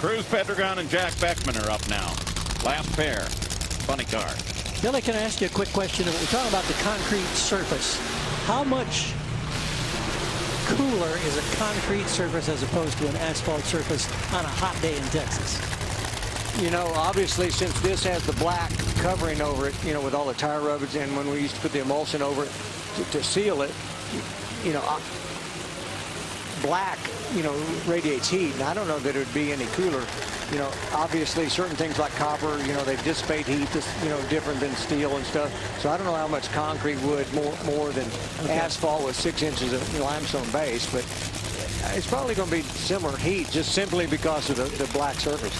Cruz Pedregon and Jack Beckman are up now. Last pair. Funny car. Billy, can I ask you a quick question? We're talking about the concrete surface. How much cooler is a concrete surface as opposed to an asphalt surface on a hot day in Texas? You know, obviously, since this has the black covering over it, you know, with all the tire rubbers, and when we used to put the emulsion over it to seal it, you know, black, you know, radiates heat, and I don't know that it would be any cooler. You know, obviously, certain things like copper, you know, they dissipate heat, you know, different than steel and stuff. So I don't know how much concrete would more than asphalt with 6 inches of limestone base, but it's probably going to be similar heat just simply because of the black surface.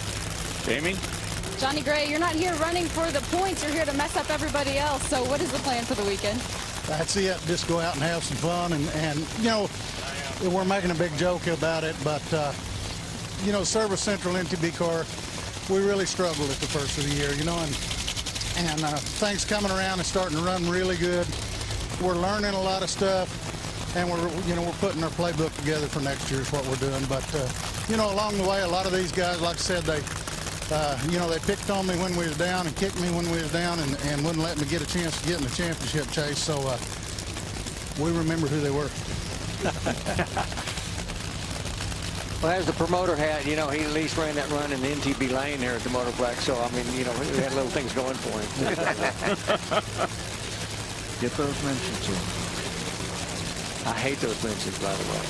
Jamie? Johnny Gray, you're not here running for the points. You're here to mess up everybody else. So what is the plan for the weekend? That's it. Just go out and have some fun. And you know, we're making a big joke about it, but, you know, Service Central NTB car, we really struggled at the first of the year, you know, and things coming around and starting to run really good. We're learning a lot of stuff, and we're putting our playbook together for next year is what we're doing. But, you know, along the way, a lot of these guys, like I said, you know, they picked on me when we was down and kicked me when we was down and wouldn't let me get a chance to get in the championship chase. So we remember who they were. Well, as the promoter had, you know, he at least ran that run in the NTB lane there at the Motorplex. So, I mean, you know, we had little things going for him. Get those mentions in. I hate those mentions, by the way.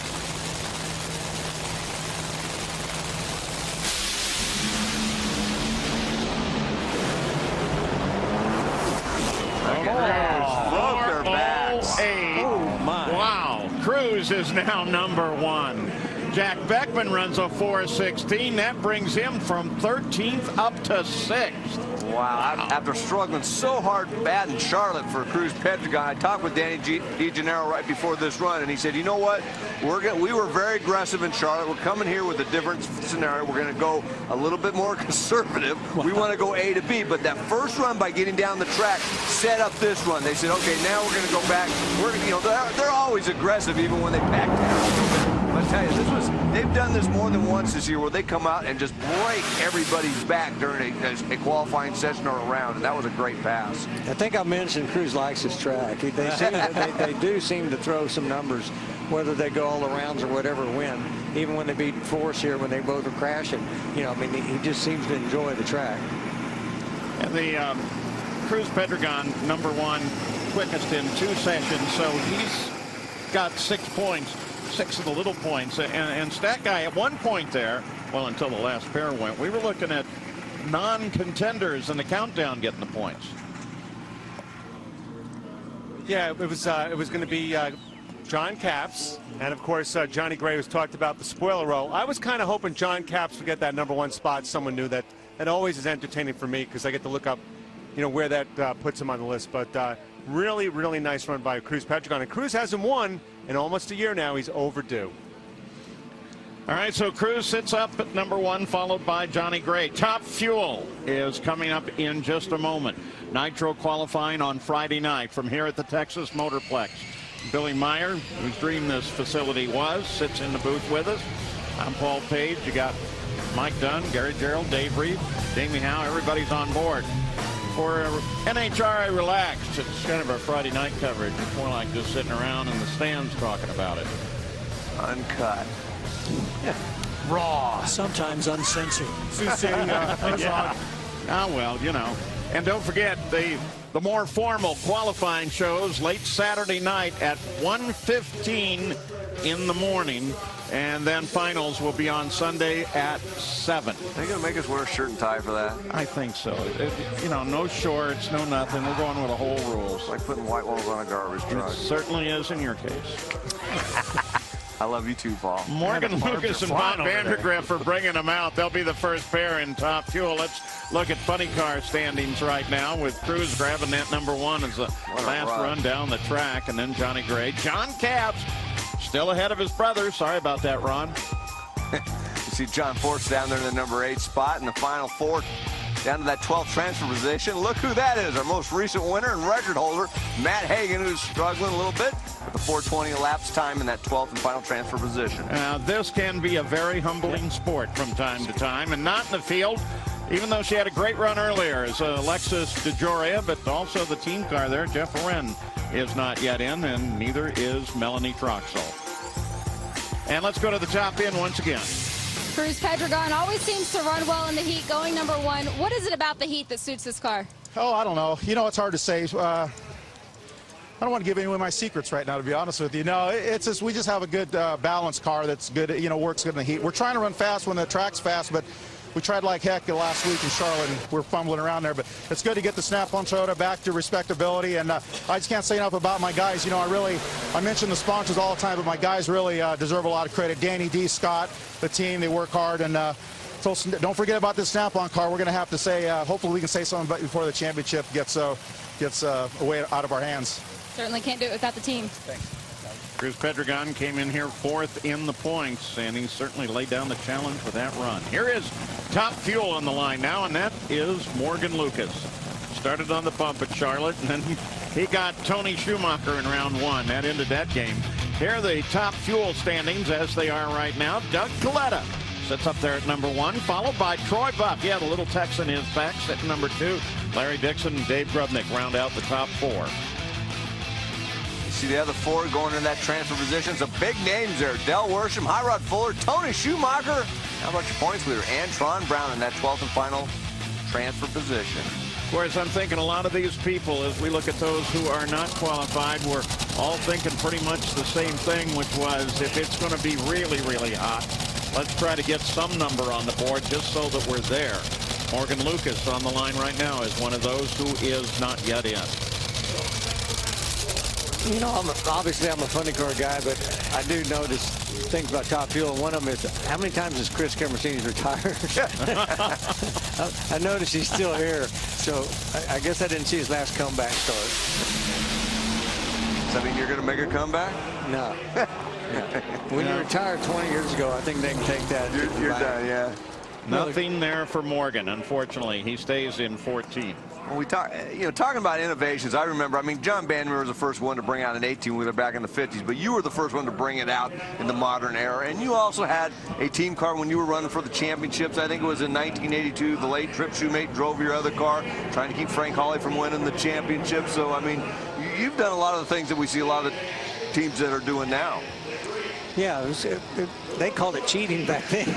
Oh, my. Wow. Cruz is now #1. Jack Beckman runs a 4:16. That brings him from 13th up to 6th. Wow. After struggling so hard bad in Charlotte for Cruz Pedregon, I talked with Danny DeGennaro right before this run, and he said, you know what? We were very aggressive in Charlotte. We're coming here with a different scenario. We're going to go a little bit more conservative. We want to go A to B. But that first run by getting down the track set up this run. They said, okay, now we're going to go back. You know, they're always aggressive even when they back down. But I tell you, they've done this more than once this year where they come out and just break everybody's back during a qualifying session or a round, and that was a great pass. I think I mentioned Cruz likes his track. They do seem to throw some numbers, whether they go all the rounds or whatever win. Even when they beat Force here, when they both were crashing, you know, I mean, he just seems to enjoy the track. And the Cruz Pedregon #1 quickest in 2 sessions, so he's got 6 points. 6 of the little points, and Stat Guy at one point there, well, until the last pair went, we were looking at non-contenders in the countdown getting the points. Yeah, it was going to be John Capps, and of course Johnny Gray was talked about the spoiler row. I was kind of hoping John Capps would get that #1 spot. Someone knew that. That always is entertaining for me because I get to look up, you know, where that puts him on the list. But really, really nice run by Cruz Pedregon, and Cruz hasn't won in almost a year now. He's overdue. All right, so Cruz sits up at #1, followed by Johnny Gray. Top Fuel is coming up in just a moment. Nitro qualifying on Friday night from here at the Texas Motorplex. Billy Meyer, whose dream this facility was, sits in the booth with us. I'm Paul Page. You got Mike Dunn, Gary Gerald, Dave Reed, Jamie Howe. Everybody's on board. For NHRA Relaxed, it's kind of a Friday night coverage. It's more like just sitting around in the stands talking about it. Uncut. Yeah. Raw. Sometimes uncensored. Yeah. Ah, well, you know. And don't forget the more formal qualifying shows late Saturday night at 1:15 in the morning. And then finals will be on Sunday at 7. They're going to make us wear a shirt and tie for that? I think so. You know, no shorts, no nothing. We're going with the whole rules. It's like putting white walls on a garbage truck. It certainly is in your case. I love you too, Paul. Morgan Lucas and Bob Vandergriff are bringing them out. They'll be the first pair in Top Fuel. Let's look at funny car standings right now with Cruz grabbing that #1 as the last run down the track, and then Johnny Gray. John Capps still ahead of his brother. Sorry about that, Ron. You see John Force down there in the #8 spot in the final 4 down to that 12th transfer position. Look who that is, our most recent winner and record holder, Matt Hagan, who's struggling a little bit with the 4:20 elapsed time in that 12th and final transfer position. This can be a very humbling sport from time to time, and not in the field, even though she had a great run earlier, is Alexis DeJoria, but also the team car there, Jeff Oren, is not yet in, and neither is Melanie Troxel. And let's go to the top end once again. Cruz Pedregon always seems to run well in the heat, going number 1. What is it about the heat that suits this car? Oh, I don't know. You know, it's hard to say. I don't want to give anyone my secrets right now, to be honest with you. No, it's just we just have a good balanced car that's good, you know, works good in the heat. We're trying to run fast when the track's fast, but we tried like heck last week in Charlotte, and we're fumbling around there. But it's good to get the Snap-on Toyota back to respectability. And I just can't say enough about my guys. You know, I mention the sponsors all the time, but my guys really deserve a lot of credit. Danny D, Scott, the team, they work hard. And so don't forget about this Snap-on car. We're going to have to say, hopefully we can say something before the championship gets away out of our hands. Certainly can't do it without the team. Thanks. Cruz Pedregon came in here 4th in the points, and he certainly laid down the challenge with that run. Here is Top Fuel on the line now, and that is Morgan Lucas. Started on the bump at Charlotte, and then he got Tony Schumacher in round 1. That ended that game. Here are the Top Fuel standings as they are right now. Doug Coletta sits up there at number 1, followed by Troy Buff. Yeah, the little Texan is back, sitting number 2. Larry Dixon and Dave Grubnick round out the top 4. See the other 4 going into that transfer position. Some big names there. Del Worsham, Hyrod Fuller, Tony Schumacher. How about your points leader, Antron Brown, in that 12th and final transfer position? Of course, I'm thinking a lot of these people, as we look at those who are not qualified, we're all thinking pretty much the same thing, which was if it's going to be really, really hot, let's try to get some number on the board just so that we're there. Morgan Lucas on the line right now is one of those who is not yet in. You know, obviously I'm a funny car guy, but I do notice things about Top Fuel, and one of them is how many times has Chris Camersini's retired? I noticed he's still here, so I guess I didn't see his last comeback start. Does that mean you're going to make a comeback? No. When you retired 20 years ago, I think they can take that. You're done, yeah. Nothing there for Morgan, unfortunately. He stays in 14. When we talk, talking about innovations, I remember, John Bandemer was the first one to bring out an 18-wheeler back in the 50s, but you were the first one to bring it out in the modern era. And you also had a team car when you were running for the championships. I think it was in 1982. The late Trip Shoemate drove your other car, trying to keep Frank Hawley from winning the championship. So, you've done a lot of the things that we see a lot of the teams that are doing now. Yeah, they called it cheating back then.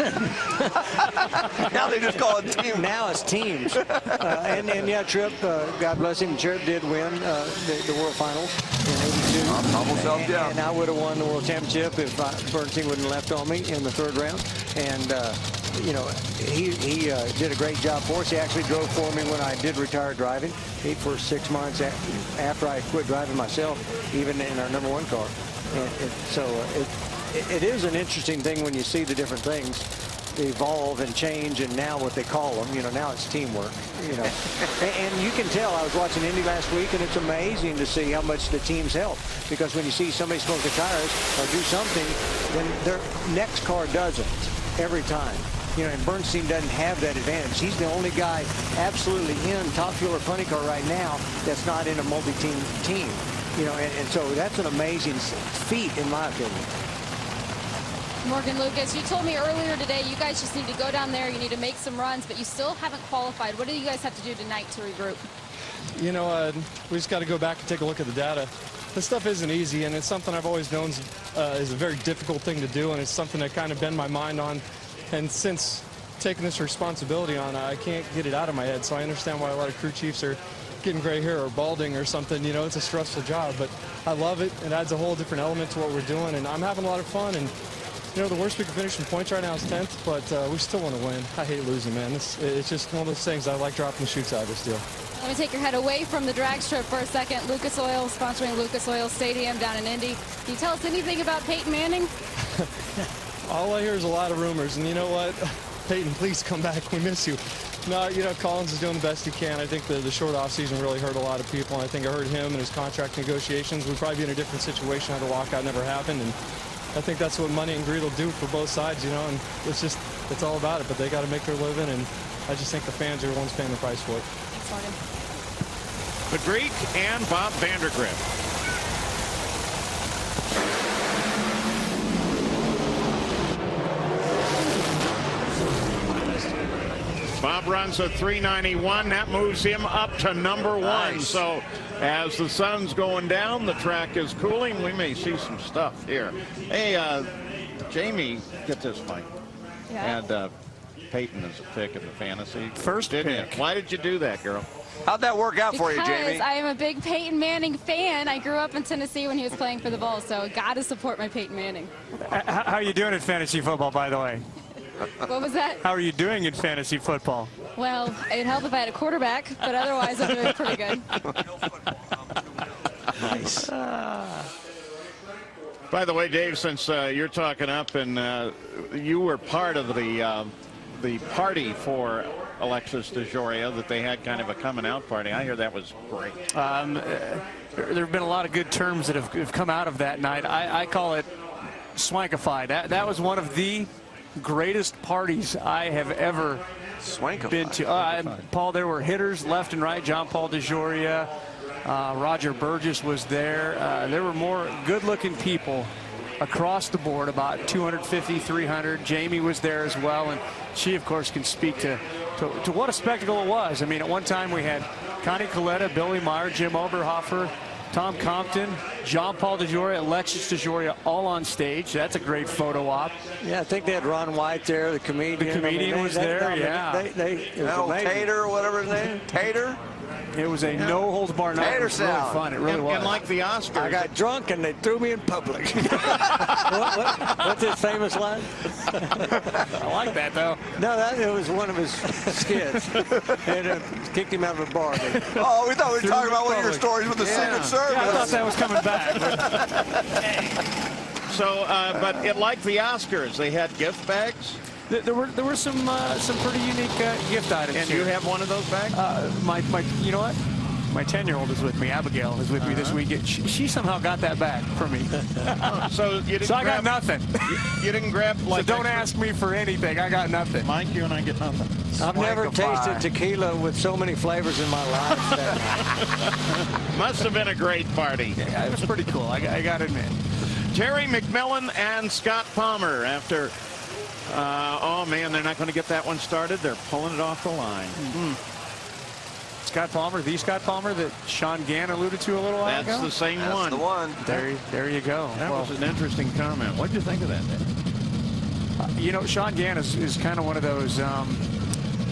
Now they just call it team. Now it's teams. And yeah, Trip, God bless him, Trip did win the World Finals in '82. Almost helped you out. And I would have won the World Championship if Bernstein wouldn't have left on me in the 3rd round. And, he did a great job for us. He actually drove for me when I did retire driving. For 6 months after I quit driving myself, even in our #1 car. And it is an interesting thing when you see the different things evolve and change, and now what they call them, now it's teamwork, and you can tell. I was watching Indy last week, and it's amazing to see how much the teams help, because when you see somebody smoke the tires or do something, then their next car doesn't every time. And Bernstein doesn't have that advantage. He's the only guy absolutely in Top Fuel or Funny Car right now that's not in a multi-team team. And so that's an amazing feat, in my opinion. Morgan Lucas, you told me earlier today you guys just need to go down there, you need to make some runs, but you still haven't qualified. What do you guys have to do tonight to regroup? We just got to go back and take a look at the data. This stuff isn't easy, and it's something I've always known is a very difficult thing to do, and it's something I kind of bend my mind on. And since taking this responsibility on, I can't get it out of my head, so I understand why a lot of crew chiefs are getting gray hair or balding or something. It's a stressful job, but I love it. It adds a whole different element to what we're doing, and I'm having a lot of fun. And the worst we can finish in points right now is 10th, but we still want to win. I hate losing, man. It's just one of those things. I like dropping the chutes out of this deal. Let me take your head away from the drag strip for a second. Lucas Oil sponsoring Lucas Oil Stadium down in Indy. Can you tell us anything about Peyton Manning? All I hear is a lot of rumors, and you know what? Peyton, please come back. We miss you. No, Collins is doing the best he can. I think the short offseason really hurt a lot of people, and I think I hurt him in his contract negotiations. We'd probably be in a different situation had the lockout never happened, and I think that's what money and greed will do for both sides, and it's all about it. But they got to make their living, and I just think the fans are the ones paying the price for it. Thanks, Morgan. The Greek and Bob Vandergrift. Bob runs a 391. That moves him up to number 1. Nice. So as the sun's going down, the track is cooling. We may see some stuff here. Hey, Jamie, get this mic. Yeah. And Peyton is a pick in the fantasy. First didn't pick. you? Why did you do that, girl? How'd that work out for you, Because Jamie? I am a big Peyton Manning fan. I grew up in Tennessee when he was playing for the Vols, so got to support my Peyton Manning. How are you doing in fantasy football, by the way? What was that? How are you doing in fantasy football? Well, it'd help if I had a quarterback, but otherwise I'm doing pretty good. Nice. By the way, Dave, since you're talking up and you were part of the party for Alexis DeJoria, that they had kind of a coming out party. I hear that was great. There have been a lot of good terms that have come out of that night. I call it swankified. That was one of the greatest parties I have ever been to. Paul, there were hitters left and right. John Paul DeJoria, Roger Burgess was there. There were more good-looking people across the board, about 250, 300. Jamie was there as well, and she, of course, can speak to what a spectacle it was. I mean, at one time we had Connie Coletta, Billy Meyer, Jim Oberhofer, Tom Compton, John Paul DeJoria, Alexis DeJoria, all on stage. That's a great photo op. Yeah, I think they had Ron White there, the comedian. The comedian was there, yeah. It was Tater, or whatever his name, Tater. It was a no-holds-barred night. It was really fun. It really was. And like the Oscars. I got drunk and they threw me in public. What's his famous line? I like that, though. No, it was one of his skits. And kicked him out of a bar. Oh, we thought we were talking about one of your stories with the Secret Service. Yeah, I thought that was coming back. So, but like the Oscars, they had gift bags. There were some pretty unique gift items. And here. you have one of those bags? You know what? My 10-year-old is with me. Abigail is with me this weekend. She somehow got that back for me. So you didn't. So I got nothing. You didn't grab like. So don't ask me for anything. I got nothing. Mike, you and I get nothing. I've never tasted tequila with so many flavors in my life. Must have been a great party. Yeah, it was pretty cool. I got to admit. Terry McMillan and Scott Palmer after. Oh man, they're not going to get that one started. They're pulling it off the line. Scott Palmer, the Scott Palmer that Sean Gann alluded to a little while ago. That's the same one. The one. There you go. That was an interesting comment. What did you think of that, Dave? You know, Sean Gann is kind of one of those oh,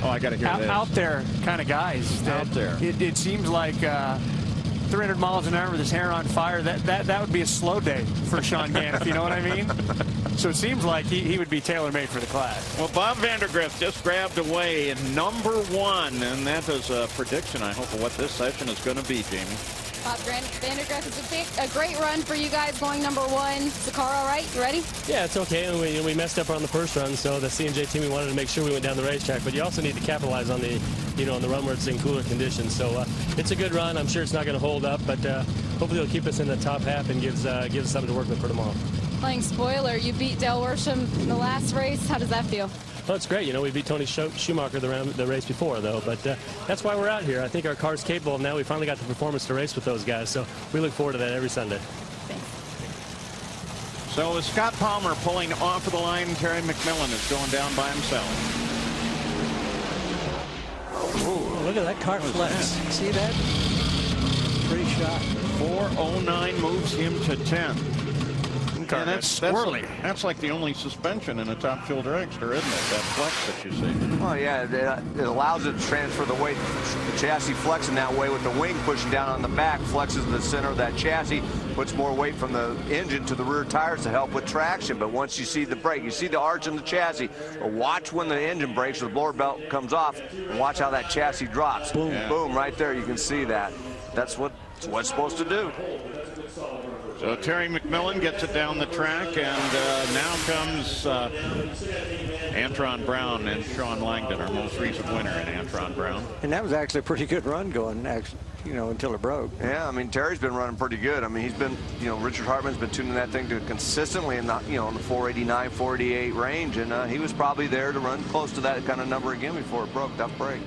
I got to hear this. out there kind of guys. Out there. It seems like 300 miles an hour with his hair on fire. That would be a slow day for Sean Gann, if you know what I mean. So it seems like he would be tailor-made for the class. Well, Bob Vandergrift just grabbed away in #1, and that is a prediction, I hope, of what this session is going to be, Jamie. Bob Vandergrift is a great run for you guys going #1. Is the car all right? You ready? Yeah, it's okay. And we messed up on the first run, so the C&J team, we wanted to make sure we went down the racetrack. But you also need to capitalize on the, on the run where it's in cooler conditions. So it's a good run. I'm sure it's not going to hold up, but hopefully it'll keep us in the top half and gives us something to work with for tomorrow. Playing spoiler, you beat Dale Worsham in the last race. How does that feel? Well, it's great. We beat Tony Schumacher the race before, though. But that's why we're out here. I think our car's capable of now. We finally got the performance to race with those guys. So we look forward to that every Sunday. Thanks. So with Scott Palmer pulling off of the line, Terry McMillan is going down by himself. Ooh, look at that car flex. See that? Pretty shot. 409 moves him to 10. And that's like the only suspension in a top fuel dragster, isn't it? That flex that you see. Well, yeah, it allows it to transfer the weight. The chassis flexing that way with the wing pushing down on the back, flexes the center of that chassis, puts more weight from the engine to the rear tires to help with traction. But once you see the brake, you see the arch in the chassis. But watch when the engine brakes or the blower belt comes off, and watch how that chassis drops. Boom, boom, right there. You can see that. That's what it's supposed to do. So Terry McMillan gets it down the track, and now comes Antron Brown and Sean Langdon, our most recent winner in Antron Brown. And that was actually a pretty good run going, actually. until it broke. Yeah, I mean, Terry's been running pretty good. I mean, he's been, Richard Hartman's been tuning that thing to consistently in the, in the 489, 488 range, and he was probably there to run close to that kind of number again before it broke. Tough break.